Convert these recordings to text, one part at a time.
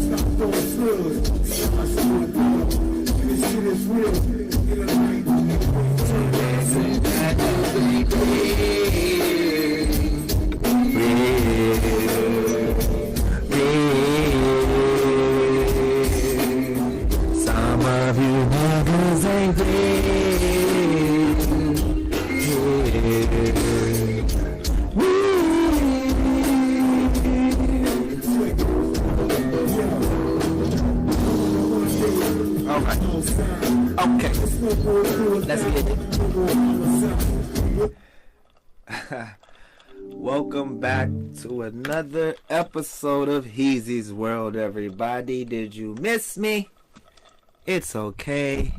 Stop throwing slugs. Alright. Okay. Let's get it. Welcome back to another episode of Heezy's World, everybody. Did you miss me? It's okay.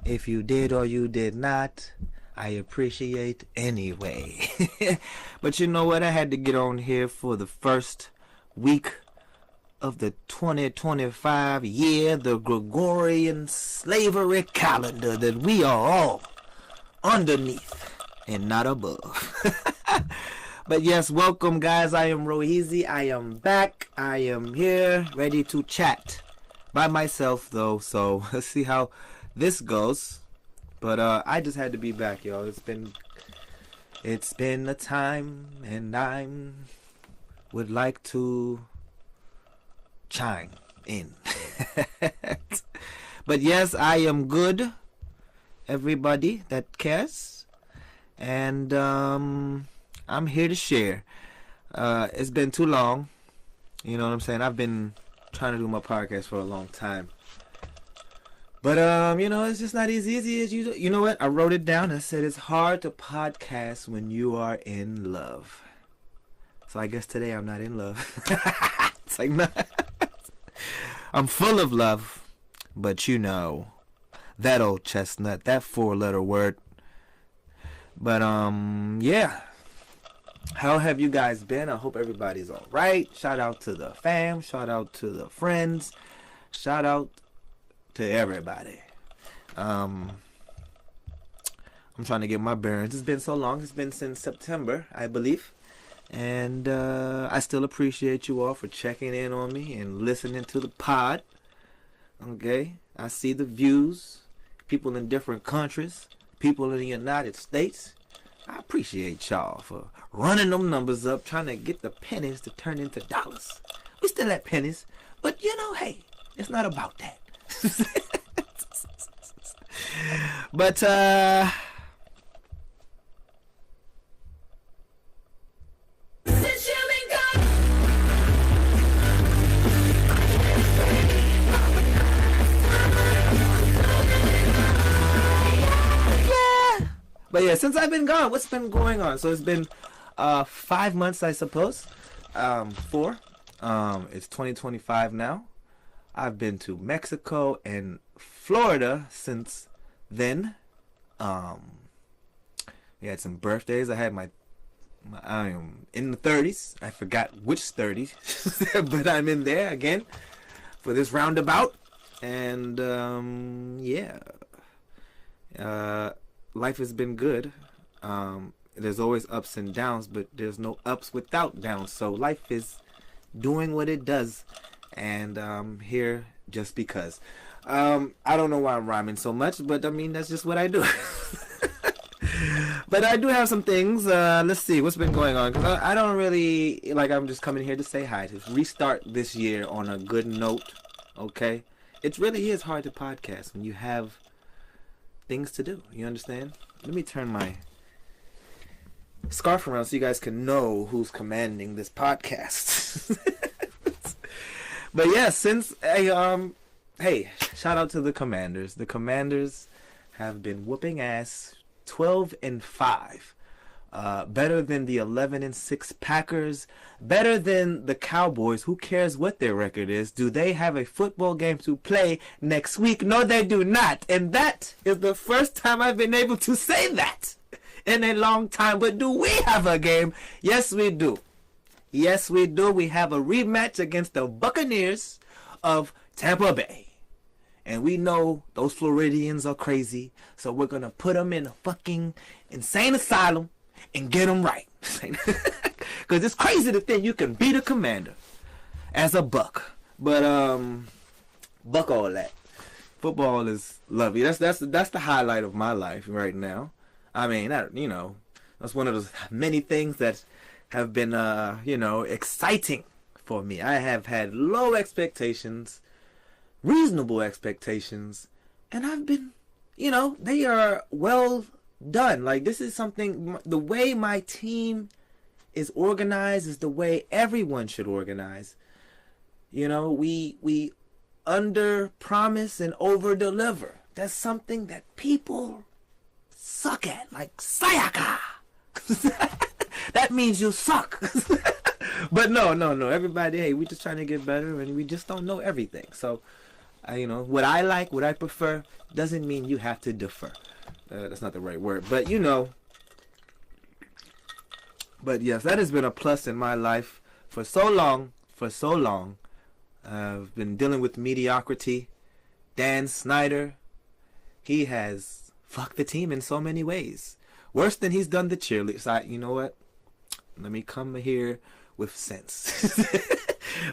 If you did or you did not, I appreciate anyway. But you know what? I had to get on here for the first week of the 2025 year, the Gregorian slavery calendar that we are all underneath and not above. But yes, welcome guys. I am Heezy. I am back. I am here ready to chat by myself though, so let's see how this goes. But I just had to be back, y'all. It's been a time, and I would like to chime in. But yes, I am good, everybody that cares, and I'm here to share. It's been too long, you know what I'm saying? I've been trying to do my podcast for a long time, but you know, it's just not as easy as you know what, I wrote it down and said it's hard to podcast when you are in love. So I guess today I'm not in love. It's like, no. I'm full of love, but you know, that old chestnut, that 4-letter word. But yeah, how have you guys been? I hope everybody's all right. Shout out to the fam, shout out to the friends, shout out to everybody. I'm trying to get my bearings. It's been so long. It's been since September, I believe. And I still appreciate you all for checking in on me and listening to the pod. Okay, I see the views. People in different countries, people in the United States. I appreciate y'all for running them numbers up, trying to get the pennies to turn into dollars. We still at pennies, but you know, hey, it's not about that. But But yeah, since I've been gone, what's been going on? So it's been 5 months, I suppose. 4. It's 2025 now. I've been to Mexico and Florida since then. We had some birthdays. I had I am in the 30s. I forgot which 30s, but I'm in there again for this roundabout. And yeah. Life has been good. There's always ups and downs, but there's no ups without downs. So life is doing what it does, and I'm here just because. I don't know why I'm rhyming so much, but I mean, that's just what I do. But I do have some things. Let's see what's been going on, because I don't really, like, I'm just coming here to say hi, to restart this year on a good note. Okay, it really is hard to podcast when you have things to do, you understand? Let me turn my scarf around so you guys can know who's commanding this podcast. But yeah, since hey, shout out to the Commanders. The Commanders have been whooping ass, 12-5. Better than the 11-6 Packers, better than the Cowboys. Who cares what their record is? Do they have a football game to play next week? No, they do not. And that is the first time I've been able to say that in a long time. But do we have a game? Yes, we do. Yes, we do. We have a rematch against the Buccaneers of Tampa Bay. And we know those Floridians are crazy, so we're going to put them in a fucking insane asylum and get them right. Because it's crazy to think you can beat a Commander as a Buck. But Buck all that. Football is lovely. That's the highlight of my life right now. I mean, you know, that's one of those many things that have been you know, exciting for me. I have had low expectations, reasonable expectations, and I've been, you know, they are well done. Like, this is something, the way my team is organized is the way everyone should organize. You know, we under promise and over deliver. That's something that people suck at, like sayaka. That means you suck. But no. Everybody, hey, we just trying to get better, and we just don't know everything. So, what I like, what I prefer, doesn't mean you have to defer. That's not the right word, but But yes, that has been a plus in my life for so long. I've been dealing with mediocrity. Dan Snyder, he has fucked the team in so many ways. Worse than he's done the cheerleaders. So you know what? Let me come here with sense.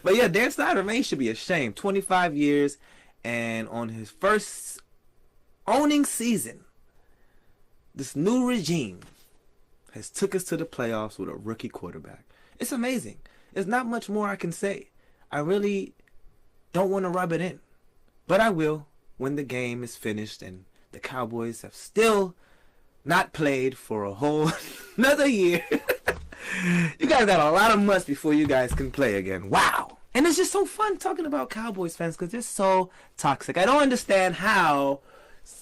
But yeah, Dan Snyder, man, he should be ashamed. 25 years, and on his first owning season, this new regime has took us to the playoffs with a rookie quarterback. It's amazing. There's not much more I can say. I really don't want to rub it in, but I will when the game is finished and the Cowboys have still not played for a whole another year. You guys got a lot of months before you guys can play again. Wow. And it's just so fun talking about Cowboys fans because they're so toxic. I don't understand how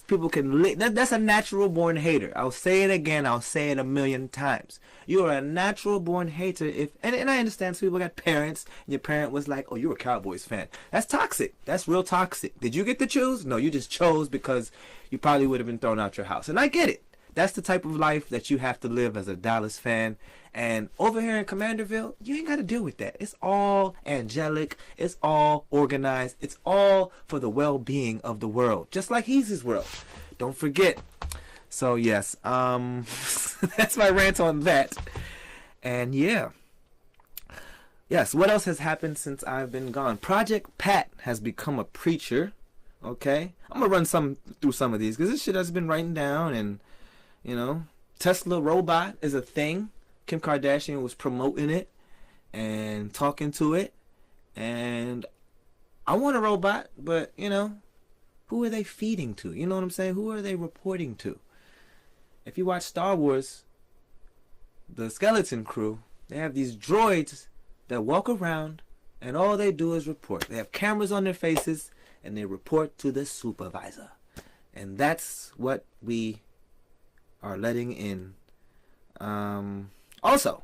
people can that's a natural born hater. I'll say it again. I'll say it a million times. You are a natural born hater and I understand some people got parents and your parent was like, oh, you're a Cowboys fan. That's toxic. That's real toxic. Did you get to choose? No, you just chose because you probably would have been thrown out your house. And I get it. That's the type of life that you have to live as a Dallas fan. And over here in Commanderville, you ain't got to deal with that. It's all angelic. It's all organized. It's all for the well-being of the world. Just like Heezy's world. Don't forget. So, yes. That's my rant on that. And, yeah. Yes, what else has happened since I've been gone? Project Pat has become a preacher. Okay? I'm going to run through some of these because this shit has been writing down and... Tesla robot is a thing. Kim Kardashian was promoting it and talking to it. And I want a robot, but, who are they feeding to? You know what I'm saying? Who are they reporting to? If you watch Star Wars, the skeleton crew, they have these droids that walk around and all they do is report. They have cameras on their faces and they report to the supervisor. And that's what we are letting in. Also,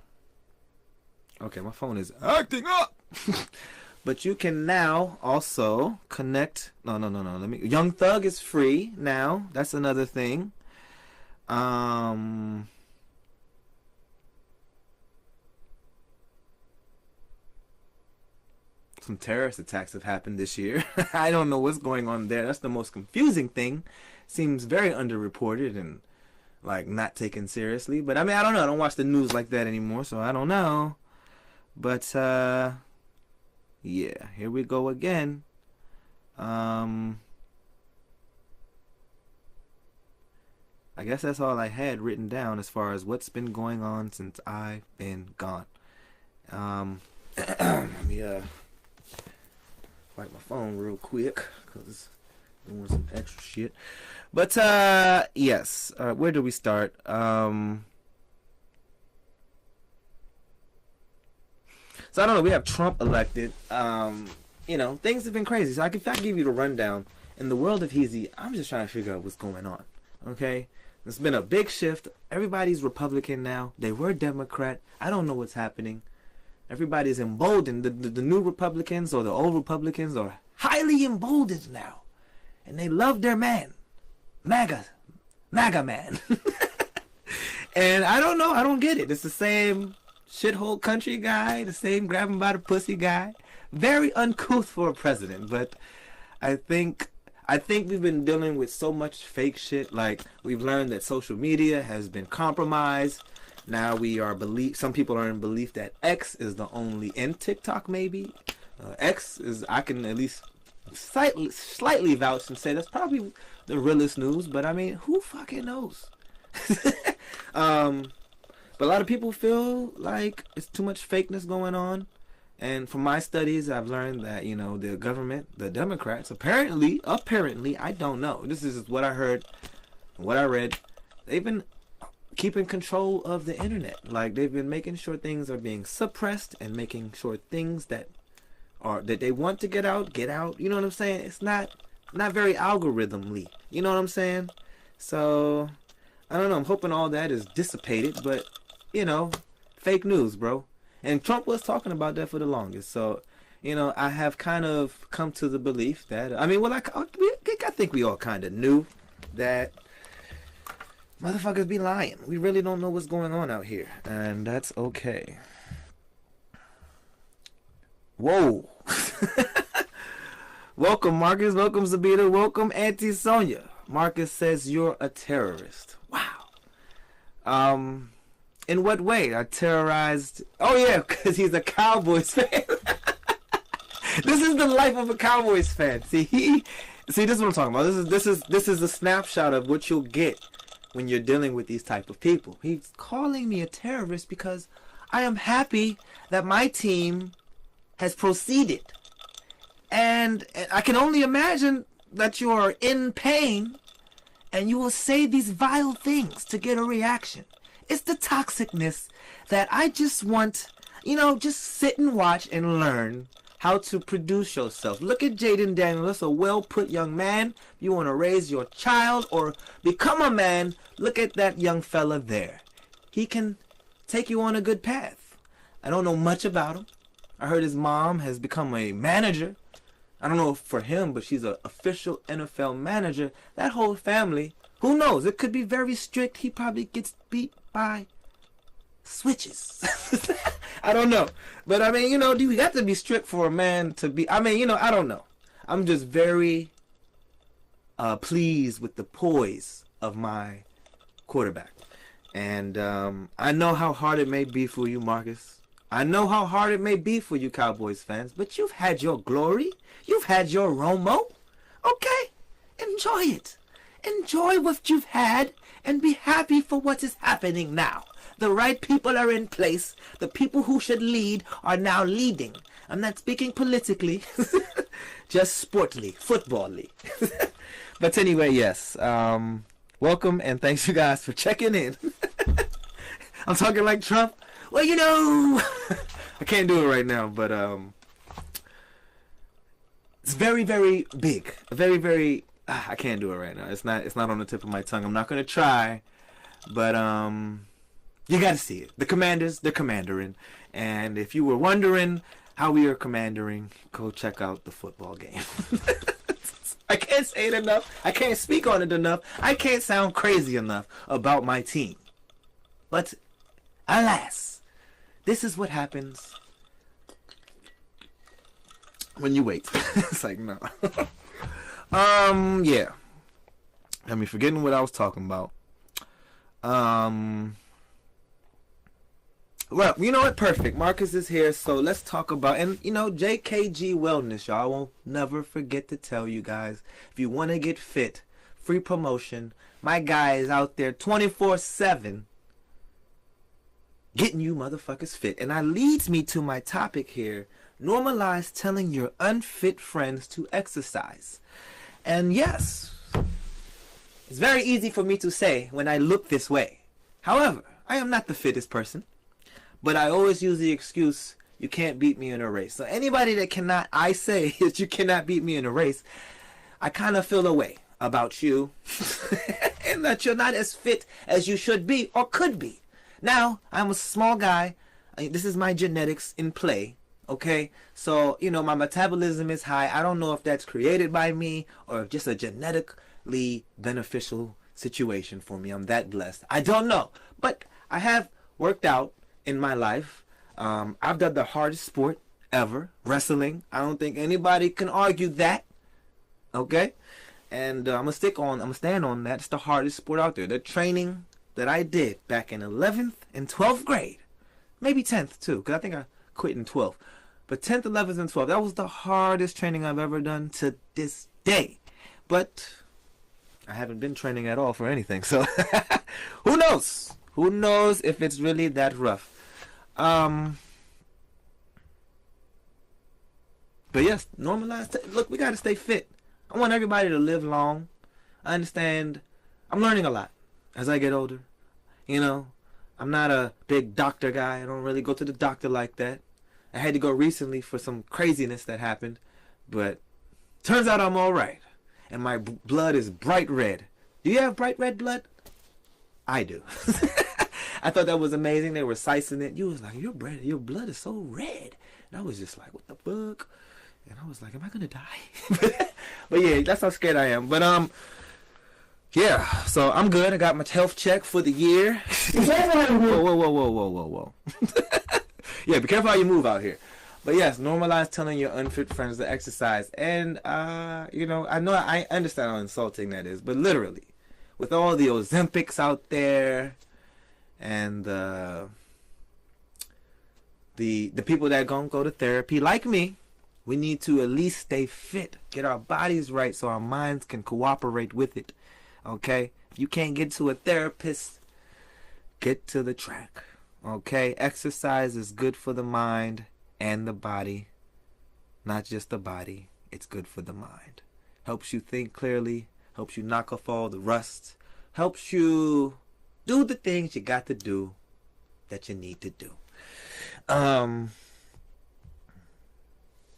okay, my phone is acting up. But you can now also connect. No. Young Thug is free now. That's another thing. Some terrorist attacks have happened this year. I don't know what's going on there. That's the most confusing thing. Seems very underreported and not taken seriously. But I mean, I don't know. I don't watch the news like that anymore, so I don't know. But yeah, here we go again. I guess that's all I had written down as far as what's been going on since I've been gone. Let me wipe my phone real quick because doing some extra shit. But yes, where do we start? So I don't know. We have Trump elected. Things have been crazy. So I can give you the rundown. In the world of Heezy, I'm just trying to figure out what's going on. Okay, there's been a big shift. Everybody's Republican now. They were Democrat. I don't know what's happening. Everybody's emboldened. The new Republicans or the old Republicans are highly emboldened now, and they love their man. MAGA man. And I don't know. I don't get it. It's the same shithole country guy, the same grab him by the pussy guy. Very uncouth for a president. But I think we've been dealing with so much fake shit. We've learned that social media has been compromised. Now some people are in belief that X is the only, and TikTok maybe. X is, I can at least slightly vouch and say that's probably the realest news, but I mean, who fucking knows? But a lot of people feel like it's too much fakeness going on, and from my studies, I've learned that the government, the Democrats, apparently, I don't know. This is what I heard, what I read. They've been keeping control of the internet. They've been making sure things are being suppressed and making sure things that or that they want to get out, get out. You know what I'm saying? It's not very algorithmly. You know what I'm saying? So I don't know. I'm hoping all that is dissipated, but you know, fake news, bro. And Trump was talking about that for the longest. So you know, I have kind of come to the belief that I think we all kind of knew that motherfuckers be lying. We really don't know what's going on out here, and that's okay. Whoa. Welcome, Marcus. Welcome, Zabita. Welcome, Auntie Sonia. Marcus says you're a terrorist. Wow. In what way? I terrorized... Oh, yeah, because he's a Cowboys fan. This is the life of a Cowboys fan. See, this is what I'm talking about. This is a snapshot of what you'll get when you're dealing with these type of people. He's calling me a terrorist because I am happy that my team has proceeded. And I can only imagine that you are in pain and you will say these vile things to get a reaction. It's the toxicness that I just want, just sit and watch and learn how to produce yourself. Look at Jaden Daniels, a well-put young man. If you want to raise your child or become a man, look at that young fella there. He can take you on a good path. I don't know much about him. I heard his mom has become a manager. I don't know for him, but she's an official NFL manager. That whole family, who knows? It could be very strict. He probably gets beat by switches. I don't know. But I mean, do we got to be strict for a man to be... I mean, I don't know. I'm just very pleased with the poise of my quarterback. And I know how hard it may be for you, Marcus. I know how hard it may be for you Cowboys fans, but you've had your glory. You've had your Romo. Okay? Enjoy it. Enjoy what you've had and be happy for what is happening now. The right people are in place. The people who should lead are now leading. I'm not speaking politically, just sportly, football-ly. But anyway, yes. Welcome and thanks you guys for checking in. I'm talking like Trump. Well, I can't do it right now, but it's very, very big. Very, very. I can't do it right now. It's not on the tip of my tongue. I'm not gonna try, but you got to see it. The Commanders, they're commandering, and if you were wondering how we are commandering, go check out the football game. I can't say it enough. I can't speak on it enough. I can't sound crazy enough about my team. But alas, this is what happens when you wait. It's like, no. Yeah. I mean, forgetting what I was talking about. Well, you know what? Perfect. Marcus is here, so let's talk about, and JKG Wellness, y'all. I won't never forget to tell you guys, if you want to get fit, free promotion, my guy is out there 24/7 getting you motherfuckers fit. And that leads me to my topic here. Normalize telling your unfit friends to exercise. And yes, it's very easy for me to say when I look this way. However, I am not the fittest person. But I always use the excuse, you can't beat me in a race. So anybody that I say that you cannot beat me in a race, I kind of feel a way about you. And that you're not as fit as you should be or could be. Now, I'm a small guy. This is my genetics in play. Okay? So, my metabolism is high. I don't know if that's created by me or just a genetically beneficial situation for me. I'm that blessed. I don't know. But I have worked out in my life. I've done the hardest sport ever, wrestling. I don't think anybody can argue that. Okay? And I'm gonna stand on that. It's the hardest sport out there. The training that I did back in 11th and 12th grade, maybe 10th too, because I think I quit in 12th. But 10th, 11th, and 12th, that was the hardest training I've ever done to this day. But I haven't been training at all for anything, so who knows? Who knows if it's really that rough? But yes, normalize. Look, we gotta stay fit. I want everybody to live long. I understand. I'm learning a lot as I get older. I'm not a big doctor guy. I don't really go to the doctor like that. I had to go recently for some craziness that happened, but turns out I'm all right. And my blood is bright red. Do you have bright red blood? I do. I thought that was amazing. They were sizing it. You was like, your blood is so red. And I was just like, what the fuck? And I was like, am I gonna die? But yeah, that's how scared I am. But yeah. So I'm good. I got my health check for the year. Whoa. Yeah, be careful how you move out here. But yes, normalize telling your unfit friends to exercise. And you know I understand how insulting that is, but literally, with all the Ozempics out there, and the people that gonna go to therapy, like me, we need to at least stay fit, get our bodies right, so our minds can cooperate with it. Okay, if you can't get to a therapist, get to the track. Okay, exercise is good for the mind and the body, not just the body. It's good for the mind. Helps you think clearly, helps you knock off all the rust, helps you do the things you got to do that you need to do.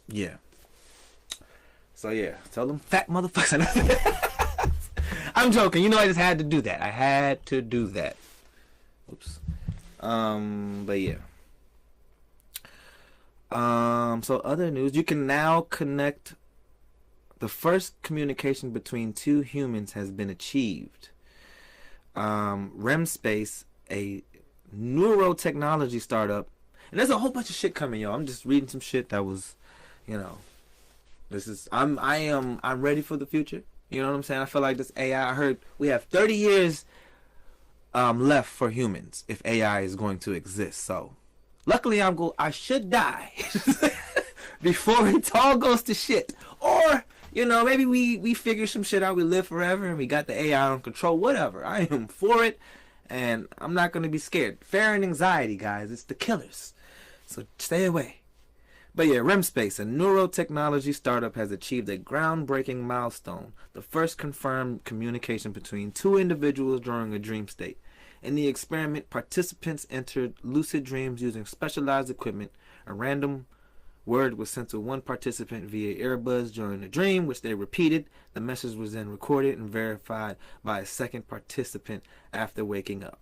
Yeah. So yeah, tell them fat motherfuckers. I'm joking. You know, I just had to do that. I had to do that. Oops. But yeah. So other news, you can now connect. The first communication between two humans has been achieved. REM space, a neurotechnology startup, and there's a whole bunch of shit coming, y'all. I'm just reading some shit that was, you know, I'm ready for the future. You know what I'm saying? I feel like this AI. I heard we have 30 years left for humans if AI is going to exist. So luckily I should die before it all goes to shit. Or, you know, maybe we figure some shit out, we live forever and we got the AI on control, whatever. I am for it and I'm not going to be scared. Fear and anxiety, guys, it's the killers. So stay away. But yeah, REM space, a neurotechnology startup, has achieved a groundbreaking milestone, the first confirmed communication between two individuals during a dream state. In the experiment, participants entered lucid dreams using specialized equipment. A random word was sent to one participant via earbuds during the dream, which they repeated. The message was then recorded and verified by a second participant after waking up.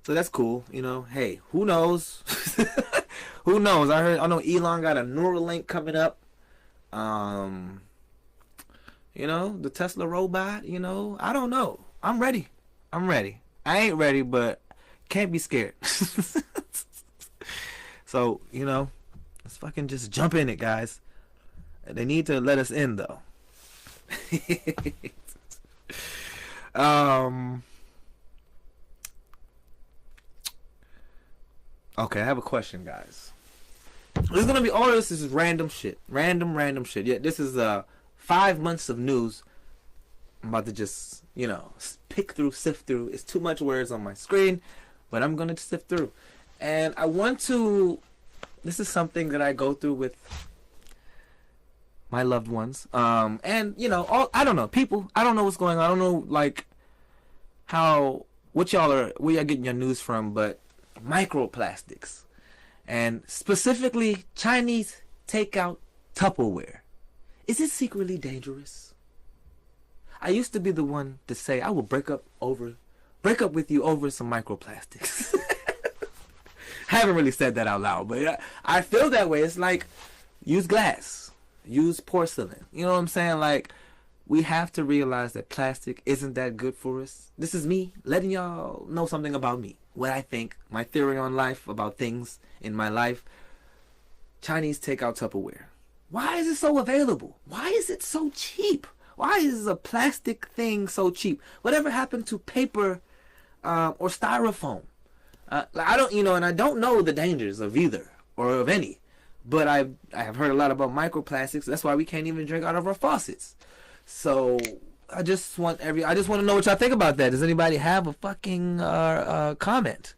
So that's cool, you know. Hey, who knows? Who knows? I know Elon got a Neuralink coming up. You know, the Tesla robot, you know. I don't know. I'm ready. I ain't ready, but can't be scared. So, you know, let's fucking just jump in it, guys. They need to let us in, though. Okay, I have a question, guys. This is gonna be all this is random shit. Random shit. Yeah, this is 5 months of news. I'm about to just, you know, sift through. It's too much words on my screen, but I'm gonna sift through. And I want to. This is something that I go through with my loved ones. And you know, I don't know people. I don't know what's going on. I don't know like where y'all are getting your news from, but microplastics, and specifically Chinese takeout Tupperware. Is it secretly dangerous? I used to be the one to say I will break up with you over some microplastics. I haven't really said that out loud, but I feel that way. It's like, use glass, use porcelain. You know what I'm saying? Like, we have to realize that plastic isn't that good for us. This is me letting y'all know something about me. What I think, my theory on life, about things in my life. Chinese takeout Tupperware. Why is it so available? Why is it so cheap? Why is a plastic thing so cheap? Whatever happened to paper or styrofoam? I don't, you know, and I don't know the dangers of either or of any. But I have heard a lot about microplastics. That's why we can't even drink out of our faucets. So I just want to know what y'all think about that. Does anybody have a fucking comment?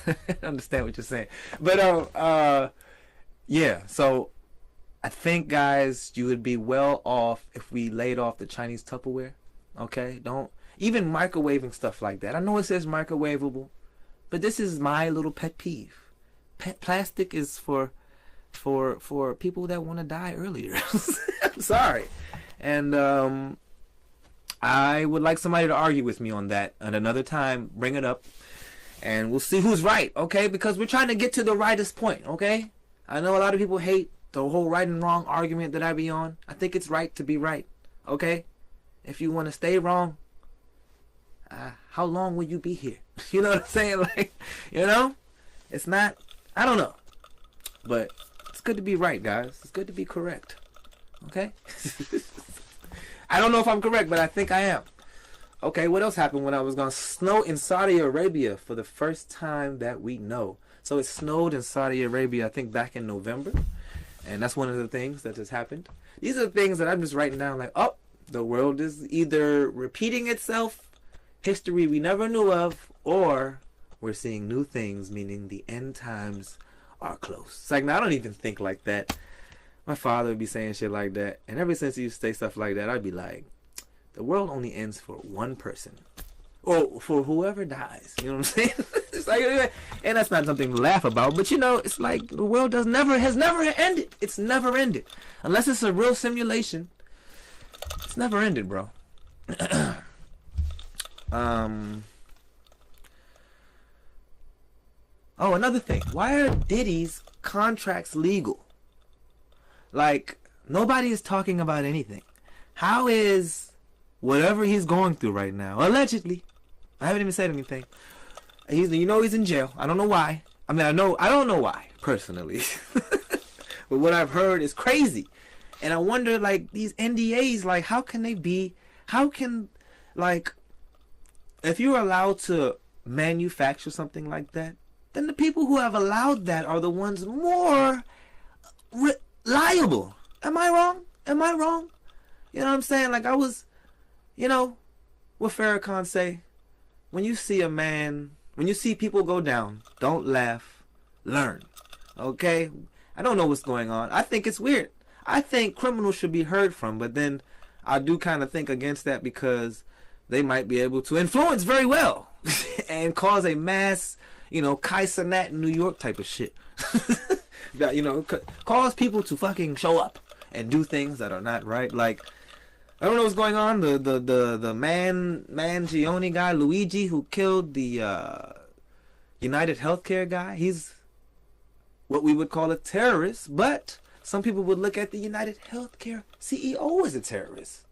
I understand what you're saying, but yeah. So I think, guys, you would be well off if we laid off the Chinese Tupperware. Okay, don't even microwaving stuff like that. I know it says microwavable, but this is my little pet peeve. Plastic is for people that want to die earlier. I'm sorry. And I would like somebody to argue with me on that. And another time, bring it up. And we'll see who's right, okay? Because we're trying to get to the rightest point, okay? I know a lot of people hate the whole right and wrong argument that I be on. I think it's right to be right, okay? If you want to stay wrong, how long will you be here? You know what I'm saying? Like, you know? It's not, I don't know. But it's good to be right, guys. It's good to be correct, okay? I don't know if I'm correct, but I think I am. Okay, what else happened when I was gone? Snow in Saudi Arabia for the first time that we know. So it snowed in Saudi Arabia, I think, back in November. And that's one of the things that has happened. These are the things that I'm just writing down like, oh, the world is either repeating itself, history we never knew of, or we're seeing new things, meaning the end times are close. It's like, now I don't even think like that. My father would be saying shit like that. And ever since he used to say stuff like that, I'd be like, the world only ends for one person, or for whoever dies. You know what I'm saying? It's like, and that's not something to laugh about, but you know, it's like the world has never ended. It's never ended, unless it's a real simulation. It's never ended, bro. Oh, another thing. Why are Diddy's contracts legal? Like, nobody is talking about anything. How is whatever he's going through right now, allegedly, I haven't even said anything. He's in jail. I don't know why. I mean, I don't know why, personally. But what I've heard is crazy. And I wonder, like, these NDAs, like, like, if you're allowed to manufacture something like that, then the people who have allowed that are the ones more liable. Am I wrong? You know what I'm saying? Like, I was, you know, what Farrakhan say? When you see people go down, don't laugh, learn. Okay? I don't know what's going on. I think it's weird. I think criminals should be heard from, but then I do kind of think against that because they might be able to influence very well and cause a mass, you know, Kaiser in New York type of shit. That, you know, cause people to fucking show up and do things that are not right. Like, I don't know what's going on. The Mangione guy, Luigi, who killed the United Healthcare guy, he's what we would call a terrorist, but some people would look at the United Healthcare CEO as a terrorist.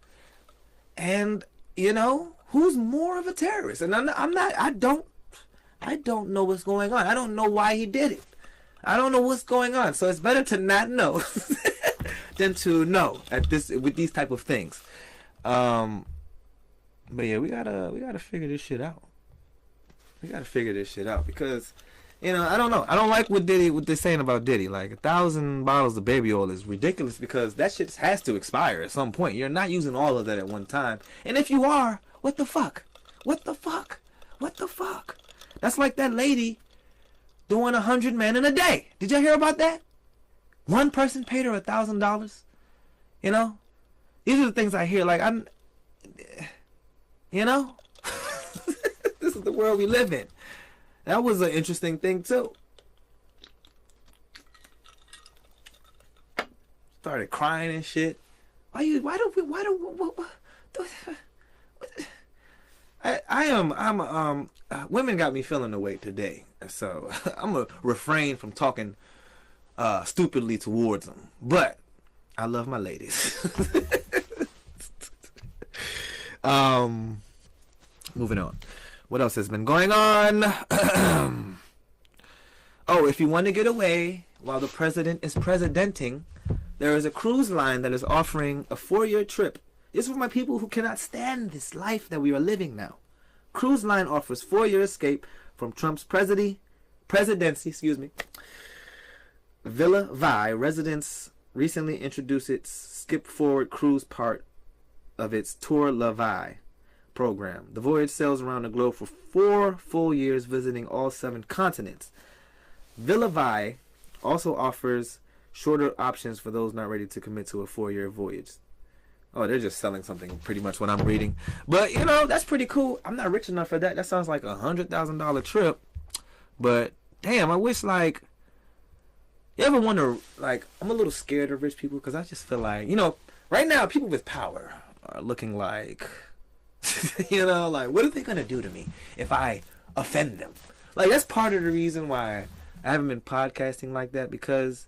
And, you know, who's more of a terrorist? And I don't know what's going on. I don't know why he did it. I don't know what's going on. So it's better to not know than to know with these type of things. But yeah, we gotta figure this shit out. Because, you know, I don't know. I don't like what they're saying about Diddy. Like 1,000 bottles of baby oil is ridiculous because that shit has to expire at some point. You're not using all of that at one time. And if you are, what the fuck? That's like that lady doing 100 men in a day. Did y'all hear about that? One person paid her $1,000. You know, these are the things I hear. Like, you know, this is the world we live in. That was an interesting thing too. Started crying and shit. Women got me feeling the way today, so I'm gonna refrain from talking stupidly towards them. But I love my ladies. Moving on. What else has been going on? Oh, if you want to get away while the president is presidenting, there is a cruise line that is offering a 4-year trip. This is for my people who cannot stand this life that we are living now. Cruise line offers 4-year escape from Trump's presidency. Villa Vi residents recently introduced its Skip Forward cruise part of its Tour La Vi program. The voyage sails around the globe for 4 full years, visiting all 7 continents. Villa Vi also offers shorter options for those not ready to commit to a 4-year voyage. Oh, they're just selling something pretty much what I'm reading. But, you know, that's pretty cool. I'm not rich enough for that. That sounds like $100,000 trip. But, damn, I wish, like, you ever wonder, like, I'm a little scared of rich people because I just feel like, you know, right now, people with power are looking like, you know, like, what are they going to do to me if I offend them? Like, that's part of the reason why I haven't been podcasting like that because,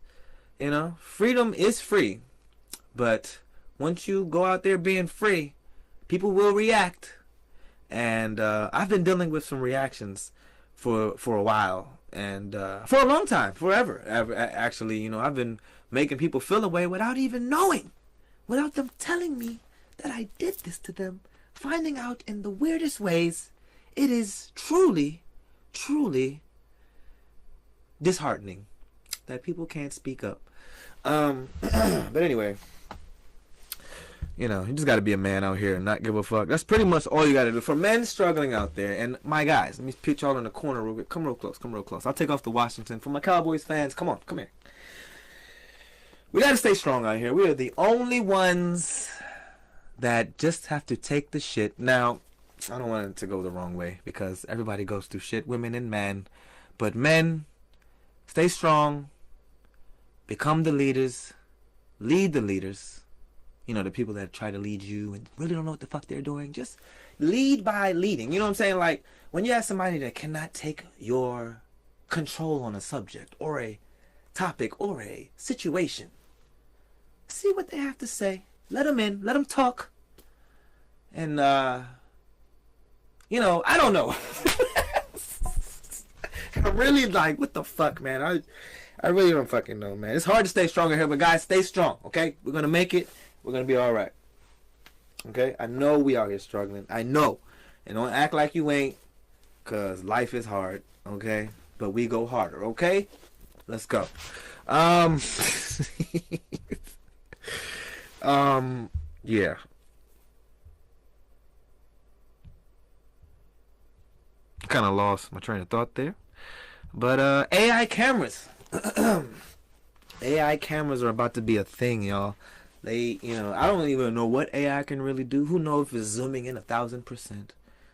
you know, freedom is free. But once you go out there being free, people will react. And I've been dealing with some reactions for a while. And for a long time, forever. Actually, you know, I've been making people feel a way without even knowing. Without them telling me that I did this to them. Finding out in the weirdest ways. It is truly, truly disheartening that people can't speak up. But anyway, you know, you just got to be a man out here and not give a fuck. That's pretty much all you got to do. For men struggling out there, and my guys, let me pitch y'all in the corner real quick. Come real close, come real close. I'll take off the Washington. For my Cowboys fans, come on, come here. We got to stay strong out here. We are the only ones that just have to take the shit. Now, I don't want it to go the wrong way because everybody goes through shit, women and men. But men, stay strong. Become the leaders. Lead the leaders. You know, the people that try to lead you and really don't know what the fuck they're doing. Just lead by leading. You know what I'm saying? Like, when you have somebody that cannot take your control on a subject or a topic or a situation, see what they have to say. Let them in. Let them talk. And, you know, I don't know. I'm really like, what the fuck, man? I really don't fucking know, man. It's hard to stay strong here, but guys, stay strong, okay? We're going to make it. We're going to be all right. Okay? I know we out here struggling. I know. And don't act like you ain't, because life is hard, okay? But we go harder, okay? Let's go. Yeah. Kind of lost my train of thought there. But, AI cameras. AI cameras are about to be a thing, y'all. They, you know, I don't even know what AI can really do. Who knows if it's zooming in 1,000%,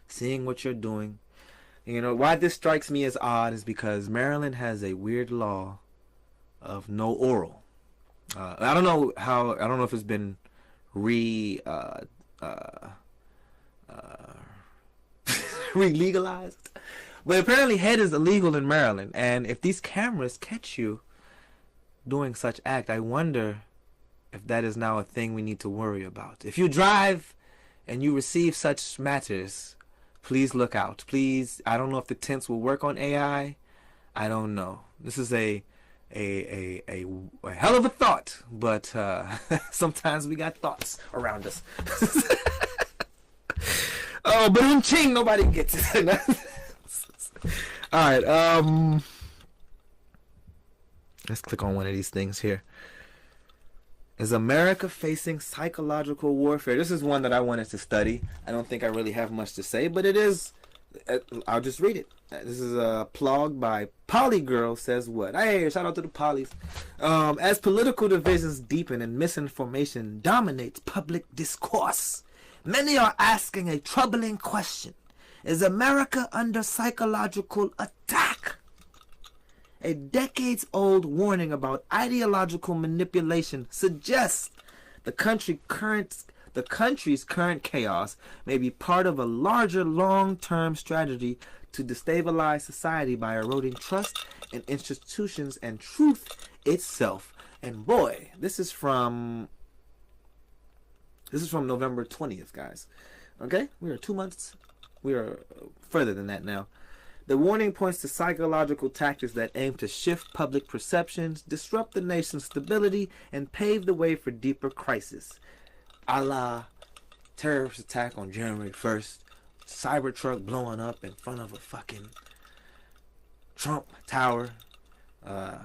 seeing what you're doing. You know, why this strikes me as odd is because Maryland has a weird law of no oral. I don't know if it's been re-legalized. But apparently head is illegal in Maryland. And if these cameras catch you doing such act, I wonder if that is now a thing we need to worry about. If you drive and you receive such matters, please look out. Please, I don't know if the tints will work on AI. I don't know. This is a hell of a thought, but sometimes we got thoughts around us. Oh, but in ching, nobody gets it. All right, let's click on one of these things here. Is America facing psychological warfare? This is one that I wanted to study. I don't think I really have much to say, but it is. I'll just read it. This is a plug by Polygirl says what? Hey, shout out to the Polys. As political divisions deepen and misinformation dominates public discourse, many are asking a troubling question. Is America under psychological attack? A decades-old warning about ideological manipulation suggests the country's current chaos may be part of a larger long-term strategy to destabilize society by eroding trust in institutions and truth itself. And boy, this is from November 20th, guys. Okay? We are 2 months. We are further than that now. The warning points to psychological tactics that aim to shift public perceptions, disrupt the nation's stability, and pave the way for deeper crisis. A la terrorist attack on January 1st, Cybertruck blowing up in front of a fucking Trump Tower, the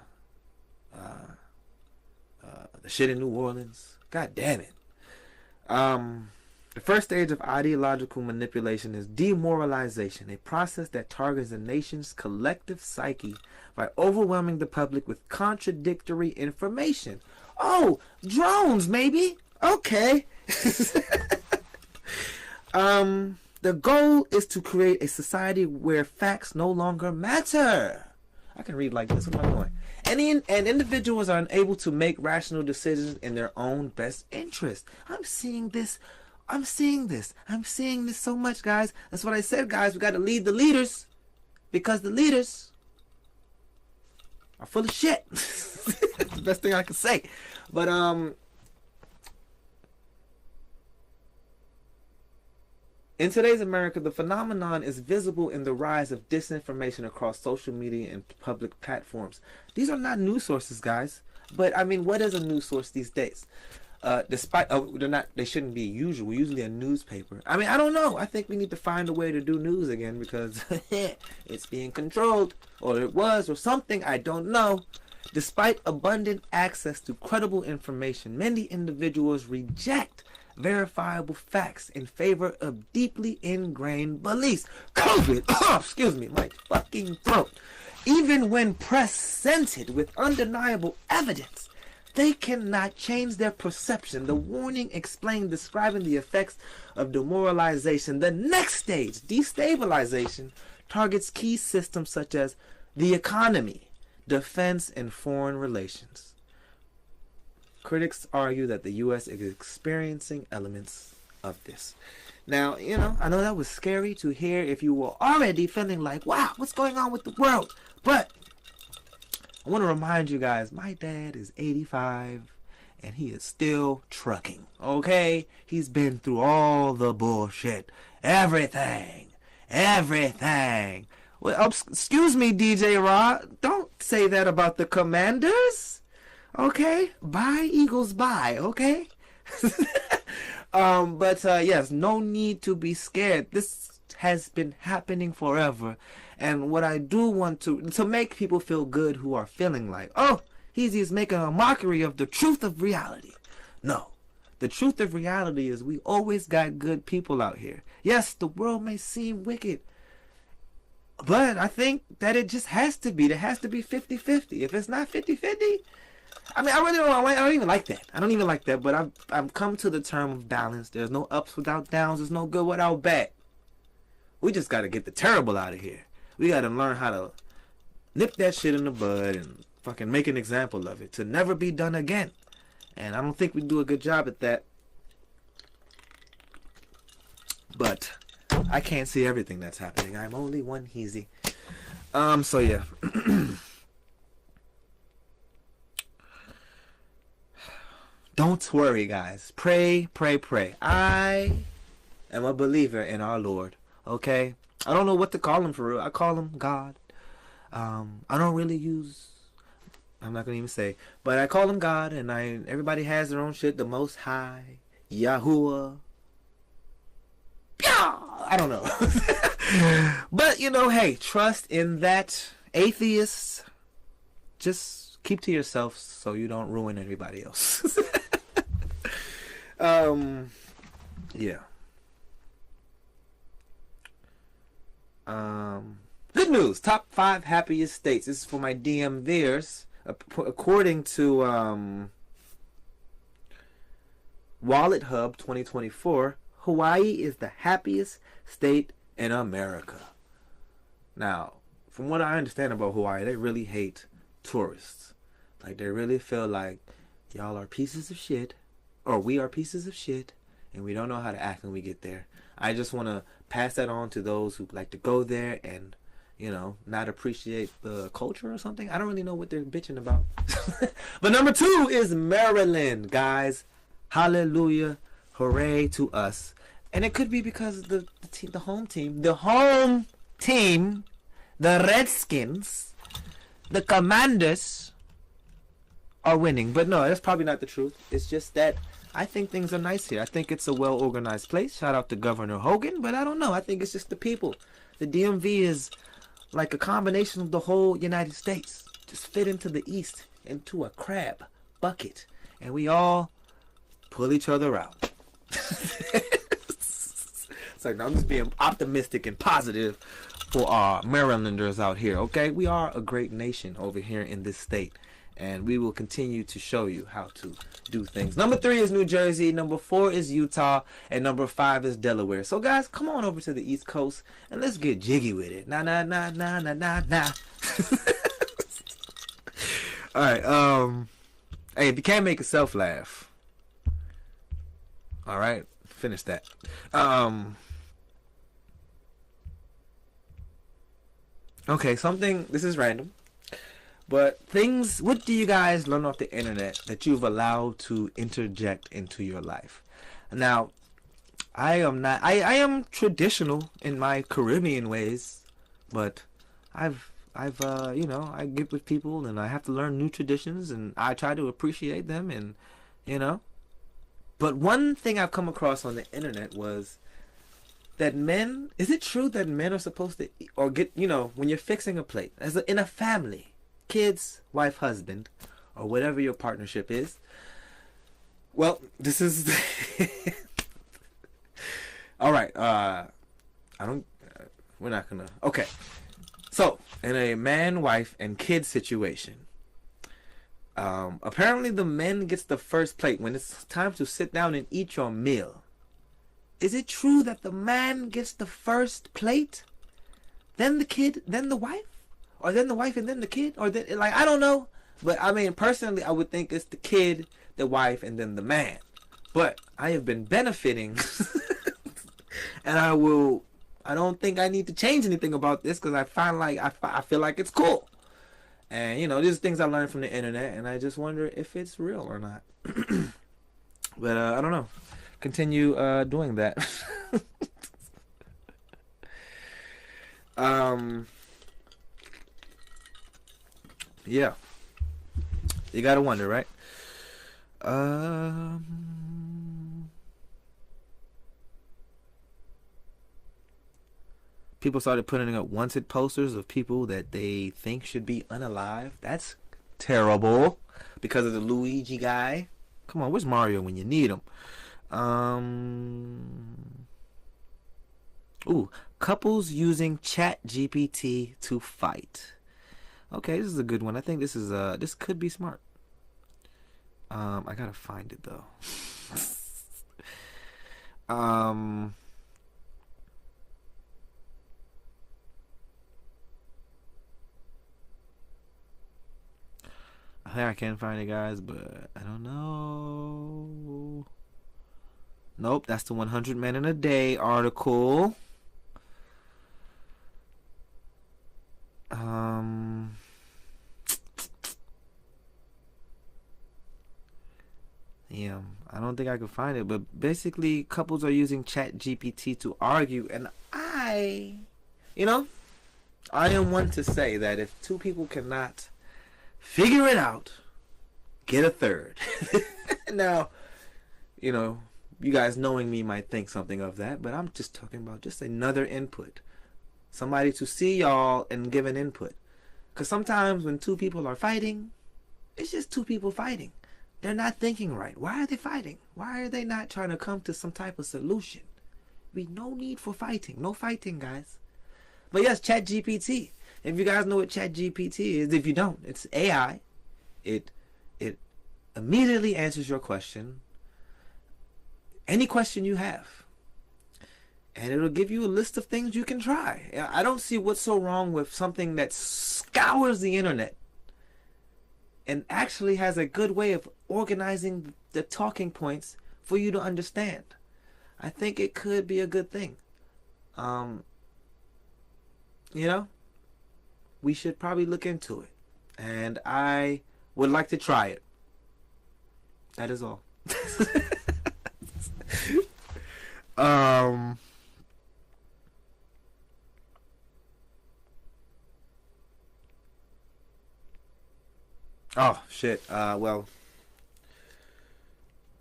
shit in New Orleans. God damn it. The first stage of ideological manipulation is demoralization, a process that targets the nation's collective psyche by overwhelming the public with contradictory information. Oh, drones, maybe? Okay. The goal is to create a society where facts no longer matter. I can read like this. What am I doing? And individuals are unable to make rational decisions in their own best interest. I'm seeing this so much, guys. That's what I said, guys. We got to lead the leaders, because the leaders are full of shit. That's the best thing I can say. But in today's America, the phenomenon is visible in the rise of disinformation across social media and public platforms. These are not news sources, guys. But I mean, what is a news source these days? They shouldn't be usual. Usually a newspaper. I mean, I don't know. I think we need to find a way to do news again, because it's being controlled, or it was, or something. I don't know. Despite abundant access to credible information, many individuals reject verifiable facts in favor of deeply ingrained beliefs. COVID, excuse me, my fucking throat. Even when presented with undeniable evidence, they cannot change their perception. The warning explained, describing the effects of demoralization. The next stage, destabilization, targets key systems such as the economy, defense, and foreign relations. Critics argue that the U.S. is experiencing elements of this. Now, I know that was scary to hear if you were already feeling like, wow, what's going on with the world? But I want to remind you guys, my dad is 85 and he is still trucking, okay? He's been through all the bullshit. Everything. Well, excuse me, DJ Rod. Don't say that about the Commanders. Okay? Bye, Eagles, bye, okay? But yes, no need to be scared. This has been happening forever. And what I do want to make people feel good who are feeling like, oh, Heezy is making a mockery of the truth of reality. No. The truth of reality is we always got good people out here. Yes, the world may seem wicked, but I think that it just has to be. There has to be 50-50. If it's not 50-50, I mean, I don't even like that. But I've come to the term of balance. There's no ups without downs. There's no good without bad. We just got to get the terrible out of here. We got to learn how to nip that shit in the bud and fucking make an example of it to never be done again. And I don't think we do a good job at that. But I can't see everything that's happening. I'm only one Heezy. So yeah. Don't worry, guys. Pray. I am a believer in our Lord. Okay? I don't know what to call him for real. I call him God. I don't really use... I'm not going to even say. But I call him God, and everybody has their own shit. The Most High. Yahuwah. I don't know. But, hey, trust in that. Atheists, just keep to yourself so you don't ruin everybody else. Yeah. Good news. Top 5 happiest states. This is for my DMVers. According to Wallet Hub 2024, Hawaii is the happiest state in America. Now, from what I understand about Hawaii, they really hate tourists. Like, they really feel like y'all are pieces of shit, or we are pieces of shit, and we don't know how to act when we get there. I just want to pass that on to those who like to go there and, not appreciate the culture or something. I don't really know what they're bitching about. But number 2 is Maryland, guys. Hallelujah. Hooray to us. And it could be because the home team, the Redskins, the Commanders are winning. But no, that's probably not the truth. It's just that I think things are nice here. I think it's a well-organized place. Shout out to Governor Hogan. But I don't know. I think it's just the people. The DMV is like a combination of the whole United States. Just fit into the East, into a crab bucket. And we all pull each other out. It's like, I'm just being optimistic and positive for our Marylanders out here, okay? We are a great nation over here in this state. and we will continue to show you how to do things. Number 3 is New Jersey, number 4 is Utah, and number 5 is Delaware. So guys, come on over to the East Coast and let's get jiggy with it. Nah. All right. Hey, if you can't make yourself laugh, all right, finish that. Okay, this is random. But what do you guys learn off the internet that you've allowed to interject into your life? Now, I am traditional in my Caribbean ways, but I get with people and I have to learn new traditions and I try to appreciate them and, But one thing I've come across on the internet was that is it true that men are supposed to, or get, when you're fixing a plate, in a family, kids, wife, husband, or whatever your partnership is. Well, this is all right. We're not gonna. Okay. So, in a man, wife, and kid situation, apparently the man gets the first plate when it's time to sit down and eat your meal. Is it true that the man gets the first plate, then the kid, then the wife? Or then the wife and then the kid? Or then, I don't know. But, I mean, personally, I would think it's the kid, the wife, and then the man. But I have been benefiting. And I don't think I need to change anything about this because I feel like it's cool. And, these are things I learned from the internet. And I just wonder if it's real or not. But, I don't know. Continue doing that. Yeah. You gotta wonder, right? People started putting up wanted posters of people that they think should be unalive. That's terrible. Because of the Luigi guy. Come on, where's Mario when you need him? Couples using ChatGPT to fight. Okay, this is a good one. I think this could be smart. I gotta find it though. I think I can find it, guys, but I don't know. Nope, that's the 100 Men in a Day article. Yeah, I don't think I can find it, but basically couples are using ChatGPT to argue, and I am one to say that if two people cannot figure it out, get a third. Now, you guys knowing me might think something of that, but I'm just talking about just another input. Somebody to see y'all and give an input. Because sometimes when two people are fighting, it's just two people fighting. They're not thinking right. Why are they fighting? Why are they not trying to come to some type of solution? No need for fighting. No fighting, guys. But yes, ChatGPT. If you guys know what ChatGPT is, if you don't, it's AI. It immediately answers your question. Any question you have. And it'll give you a list of things you can try. I don't see what's so wrong with something that scours the internet and actually has a good way of organizing the talking points for you to understand. I think it could be a good thing. We should probably look into it. And I would like to try it. That is all. Oh, shit. Well,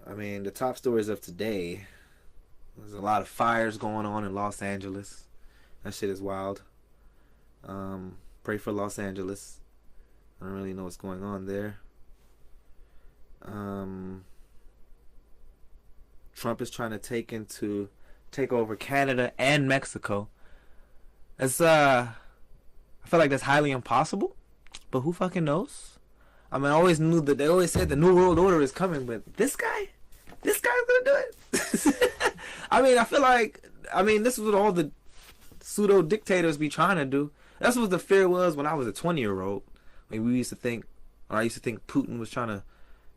I mean, the top stories of today, there's a lot of fires going on in Los Angeles. That shit is wild. Pray for Los Angeles. I don't really know what's going on there. Trump is trying to take over Canada and Mexico. I feel like that's highly impossible, but who fucking knows? I mean, I always knew that they always said the New World Order is coming, but this guy's gonna do it. I mean, I feel like, this is what all the pseudo dictators be trying to do. That's what the fear was when I was a 20-year-old. Like, we used to think, or I used to think Putin was trying to,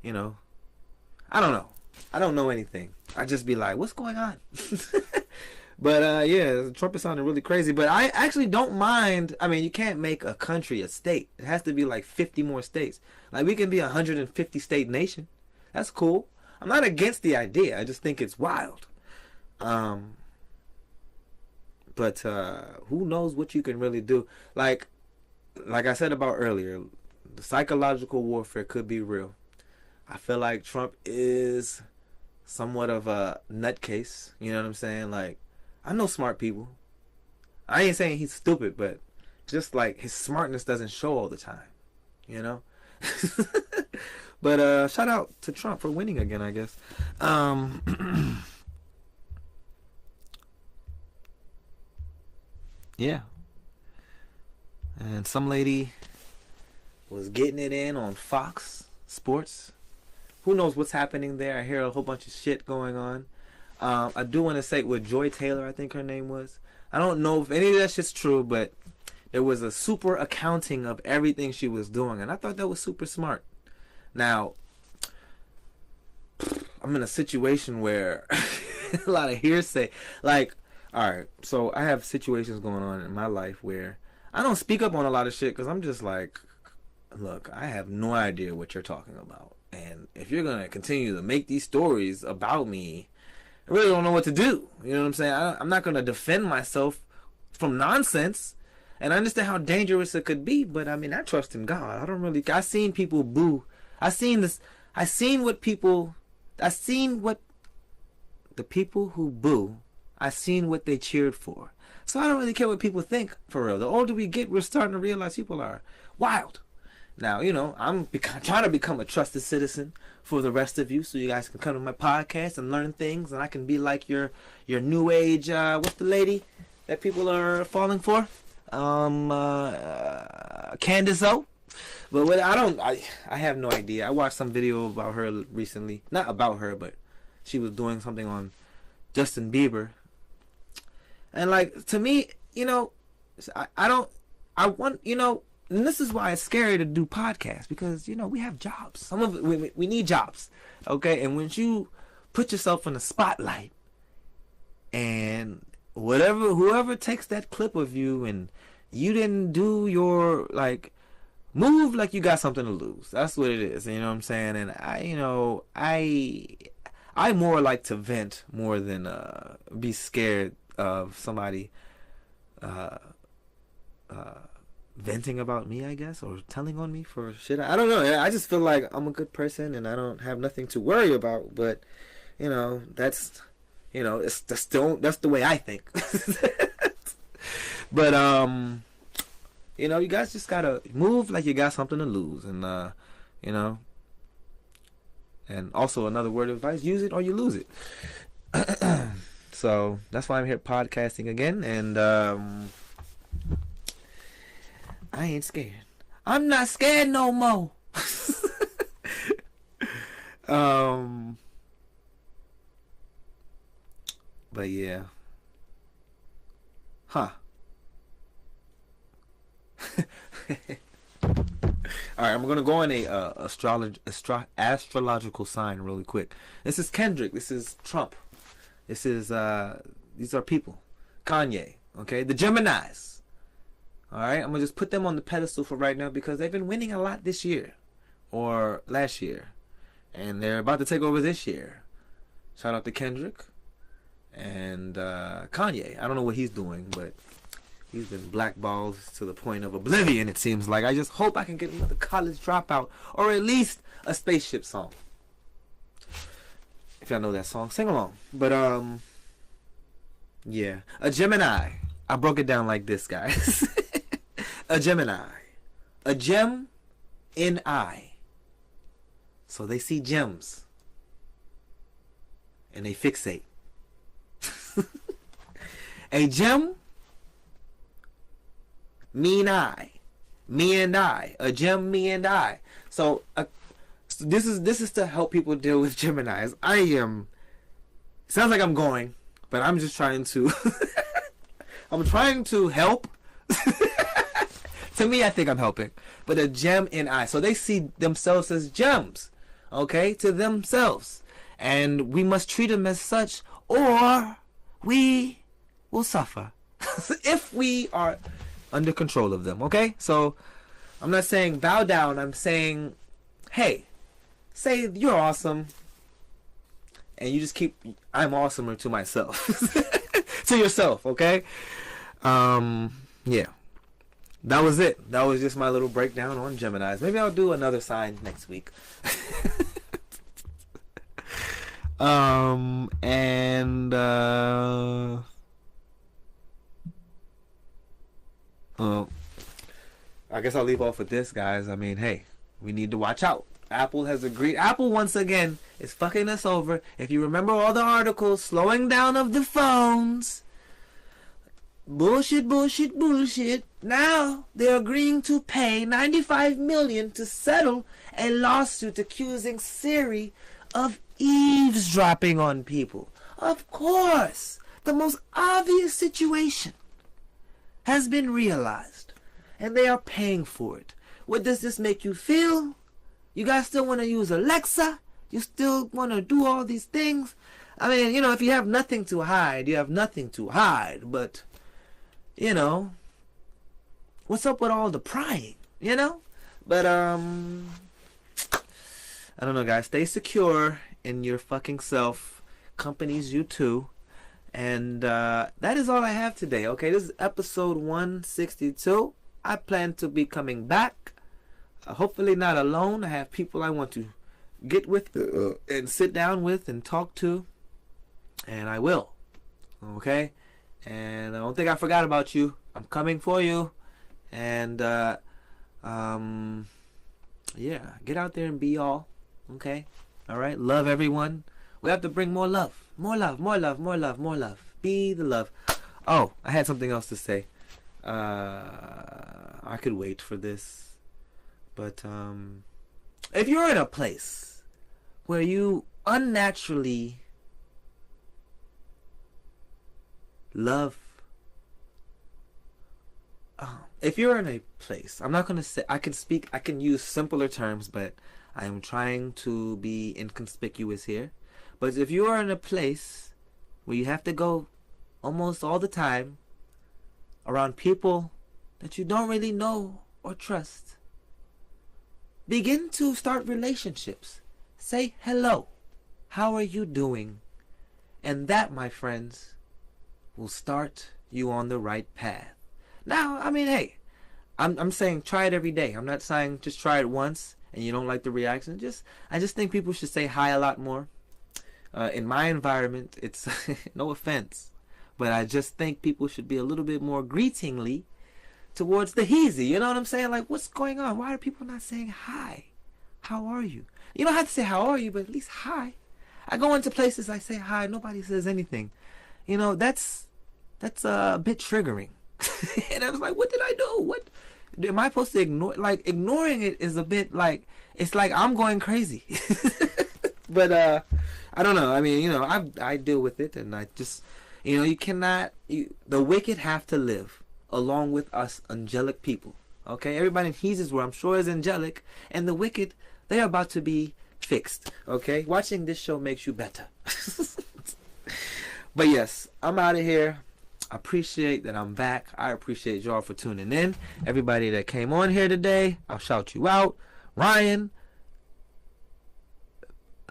I don't know. I don't know anything. I just be like, what's going on? But yeah, Trump is sounding really crazy. But I actually don't mind. I mean, you can't make a country a state. It has to be like 50 more states. Like, we can be a 150 state nation. That's cool. I'm not against the idea. I just think it's wild. But who knows what you can really do? Like I said about earlier, the psychological warfare could be real. I feel like Trump is somewhat of a nutcase. You know what I'm saying? Like, I know smart people. I ain't saying he's stupid, but just like his smartness doesn't show all the time. You know? But shout out to Trump for winning again, I guess. Yeah. And some lady was getting it in on Fox Sports. Who knows what's happening there? I hear a whole bunch of shit going on. I do want to say with Joy Taylor, I think her name was. I don't know if any of that shit's true, but there was a super accounting of everything she was doing, and I thought that was super smart. Now, I'm in a situation where a lot of hearsay. Like, alright, so I have situations going on in my life where I don't speak up on a lot of shit because I'm just like, look, I have no idea what you're talking about. And if you're going to continue to make these stories about me, I really don't know what to do. You know what I'm saying? I'm not going to defend myself from nonsense. And I understand how dangerous it could be, but I mean, I trust in God. I seen people boo. I seen what the people who boo, I seen what they cheered for. So I don't really care what people think, for real. The older we get, we're starting to realize people are wild. Now, I'm trying to become a trusted citizen for the rest of you, so you guys can come to my podcast and learn things, and I can be like your new age, what's the lady that people are falling for? Candace O. But I have no idea. I watched some video about her recently. Not about her, but she was doing something on Justin Bieber. And like, to me, and this is why it's scary to do podcasts, because we have jobs. Some of it, we need jobs, okay? And when you put yourself in the spotlight, and whoever takes that clip of you, and you didn't do your move like you got something to lose. That's what it is. You know what I'm saying? And I more like to vent more than be scared of somebody venting about me, I guess, or telling on me for shit. I don't know. I just feel like I'm a good person and I don't have nothing to worry about. But that's that's the way I think. But you guys just gotta move like you got something to lose, and and also another word of advice: use it or you lose it. So that's why I'm here podcasting again, and I ain't scared. I'm not scared no more. But yeah. Huh. All right, I'm gonna go on a astrological sign really quick. This is Kendrick. This is Trump. This is these are people. Kanye. Okay, the Geminis. All right, I'm gonna just put them on the pedestal for right now because they've been winning a lot this year or last year, and they're about to take over this year. Shout out to Kendrick and Kanye. I don't know what he's doing, but he's been blackballed to the point of oblivion, it seems like. I just hope I can get another college dropout or at least a spaceship song. If y'all know that song, sing along. But yeah, a Gemini. I broke it down like this, guys. A Gemini. A gem in eye. So they see gems and they fixate. A gem, mean eye. me and I, a gem, me and I. So this is to help people deal with Geminis. I am. Sounds like I'm going, but I'm just trying to. I'm trying to help. To me, I think I'm helping, but a gem and I. So they see themselves as gems, okay, to themselves, and we must treat them as such, or we will suffer if we are under control of them. Okay, so I'm not saying bow down. I'm saying, hey, say you're awesome, and you just keep I'm awesomer to myself, to yourself. Okay, yeah. That was it. That was just my little breakdown on Geminis. Maybe I'll do another sign next week. And well, I guess I'll leave off with this, guys. I mean, hey, we need to watch out. Apple has agreed. Apple once again is fucking us over. If you remember all the articles, slowing down of the phones. Bullshit, bullshit, bullshit. Now they're agreeing to pay $95 million to settle a lawsuit accusing Siri of eavesdropping on people. Of course, the most obvious situation has been realized, and they are paying for it. What does this make you feel? You guys still want to use Alexa? You still want to do all these things? I mean, you know, if you have nothing to hide, you have nothing to hide, but you know, what's up with all the prying, you know? But, I don't know, guys. Stay secure in your fucking self. Companies, you too. And, that is all I have today, okay? This is episode 162. I plan to be coming back. Hopefully not alone. I have people I want to get with and sit down with and talk to. And I will, okay? And I don't think I forgot about you. I'm coming for you. And, yeah, get out there and be all. Okay? All right? Love everyone. We have to bring more love. More love, more love, more love, more love. Be the love. Oh, I had something else to say. I could wait for this. But, if you're in a place where you unnaturally love, if you're in a place, I'm not going to say, I can use simpler terms, but I am trying to be inconspicuous here. But if you are in a place where you have to go almost all the time around people that you don't really know or trust, begin to start relationships. Say hello. How are you doing? And that, my friends, will start you on the right path. Now, I mean, hey, I'm saying try it every day. I'm not saying just try it once and you don't like the reaction. I just think people should say hi a lot more. In my environment, it's no offense, but I just think people should be a little bit more greetingly towards the Heezy. You know what I'm saying? Like, what's going on? Why are people not saying hi? How are you? You don't have to say how are you, but at least hi. I go into places, I say hi, nobody says anything. You know, that's a bit triggering. And I was like, what did I do? What am I supposed to ignore? Like, ignoring it is a bit like, it's like I'm going crazy. But I don't know. I mean, you know, I deal with it, and I just, you know, you cannot. The wicked have to live along with us angelic people. Okay, everybody in Heezy's world, I'm sure, is angelic, and the wicked, they're about to be fixed. Okay, watching this show makes you better. But yes, I'm out of here. I appreciate that I'm back. I appreciate y'all for tuning in. Everybody that came on here today, I'll shout you out. Ryan,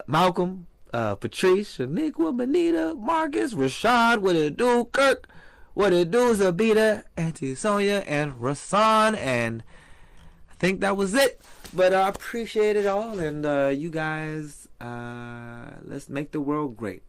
Malcolm, Patrice, Shaniqua, Benita, Marcus, Rashad, what it do, Kirk, what it do, Zabita, Auntie Sonia, and Rasan, and I think that was it. But I appreciate it all, and you guys, let's make the world great.